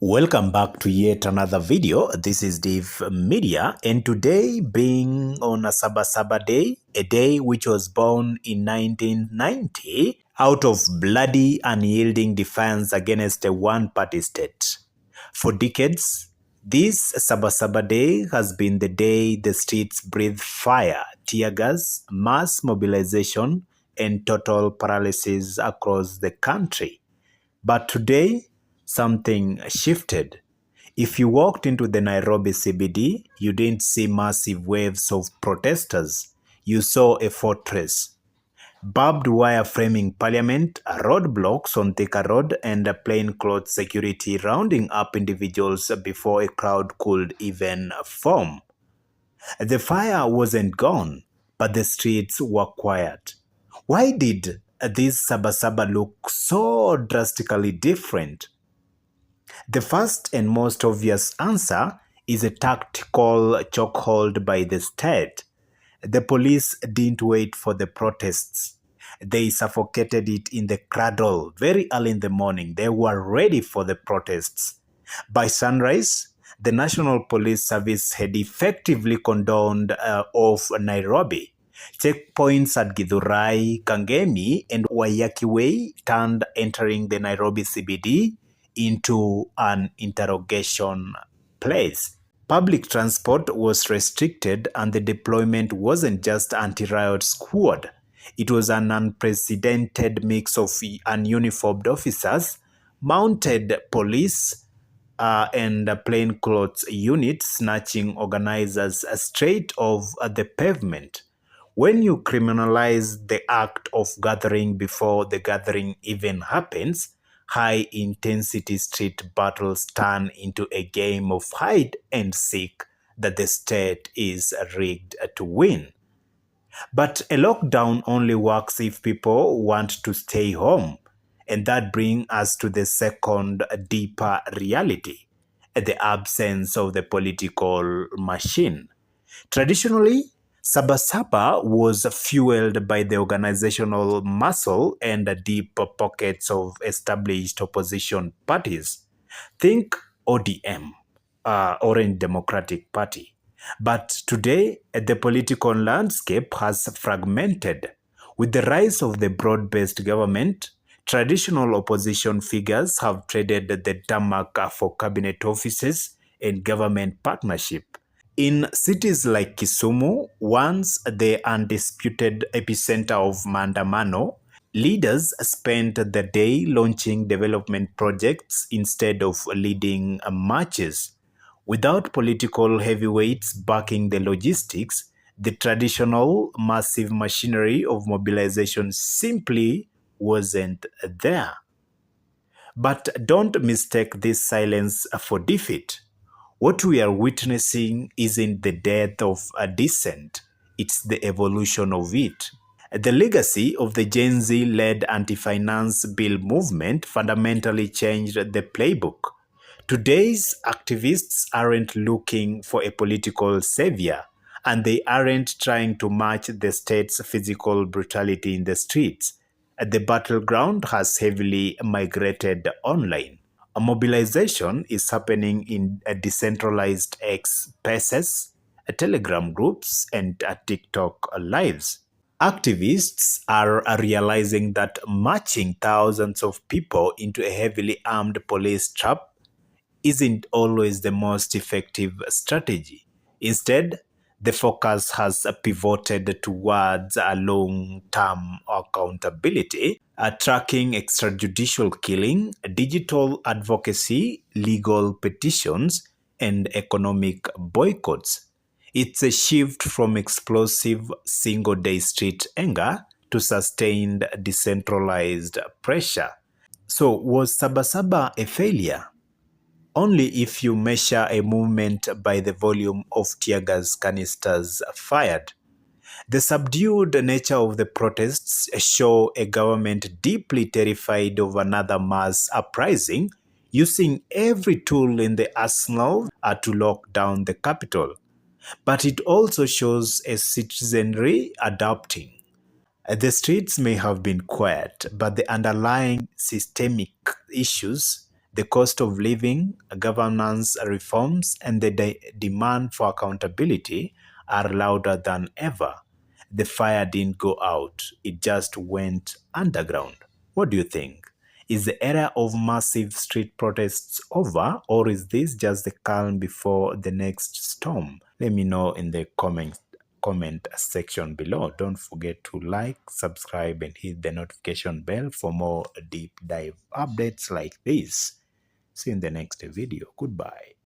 Welcome back to yet another video. This is Dave Media, and today being on a SABA Day, a day which was born in 1990 out of bloody unyielding defiance against a one-party state. For decades, this SABA Day has been the day the streets breathe fire, tear gas, mass mobilization, and total paralysis across the country. But today, something shifted. If you walked into the Nairobi CBD, you didn't see massive waves of protesters. You saw a fortress. Barbed wire framing parliament, roadblocks on Thika Road, and a plainclothes security rounding up individuals before a crowd could even form. The fire wasn't gone, but the streets were quiet. Why did this SABA look so drastically different? The first and most obvious answer is a tactical chokehold by the state. The police didn't wait for the protests. They suffocated it in the cradle very early in the morning. They were ready for the protests. By sunrise, the National Police Service had effectively condoned off Nairobi. Checkpoints at Githurai, Kangemi, and Waiyaki Way turned entering the Nairobi CBD into an interrogation place. Public transport was restricted, and the deployment wasn't just anti-riot squad. It was an unprecedented mix of ununiformed officers, mounted police, and plainclothes units snatching organizers straight off the pavement. When you criminalize the act of gathering before the gathering even happens, high-intensity street battles turn into a game of hide and seek that the state is rigged to win. But a lockdown only works if people want to stay home. And that brings us to the second deeper reality, the absence of the political machine. Traditionally, SABA was fueled by the organizational muscle and the deep pockets of established opposition parties. Think ODM, Orange Democratic Party. But today, the political landscape has fragmented. With the rise of the broad-based government, traditional opposition figures have traded the tarmac for cabinet offices and government partnership. In cities like Kisumu, once the undisputed epicenter of maandamano, leaders spent the day launching development projects instead of leading marches. Without political heavyweights backing the logistics, the traditional massive machinery of mobilization simply wasn't there. But don't mistake this silence for defeat. What we are witnessing isn't the death of a dissent, it's the evolution of it. The legacy of the Gen Z-led anti-finance bill movement fundamentally changed the playbook. Today's activists aren't looking for a political savior, and they aren't trying to match the state's physical brutality in the streets. The battleground has heavily migrated online. A mobilization is happening in a decentralized X spaces, Telegram groups, and TikTok lives. Activists are realizing that marching thousands of people into a heavily armed police trap isn't always the most effective strategy. Instead, the focus has pivoted towards a long-term accountability, tracking extrajudicial killing, digital advocacy, legal petitions, and economic boycotts. It's a shift from explosive single-day street anger to sustained decentralized pressure. So was SABA a failure? Only if you measure a movement by the volume of tear gas canisters fired. The subdued nature of the protests show a government deeply terrified of another mass uprising, using every tool in the arsenal to lock down the capital. But it also shows a citizenry adapting. The streets may have been quiet, but the underlying systemic issues, The cost of living, governance reforms, and the demand for accountability are louder than ever. The fire didn't go out, it just went underground. What do you think? Is the era of massive street protests over, or is this just the calm before the next storm? Let me know in the comment section below. Don't forget to like, subscribe, and hit the notification bell for more deep dive updates like this. See you in the next video. Goodbye.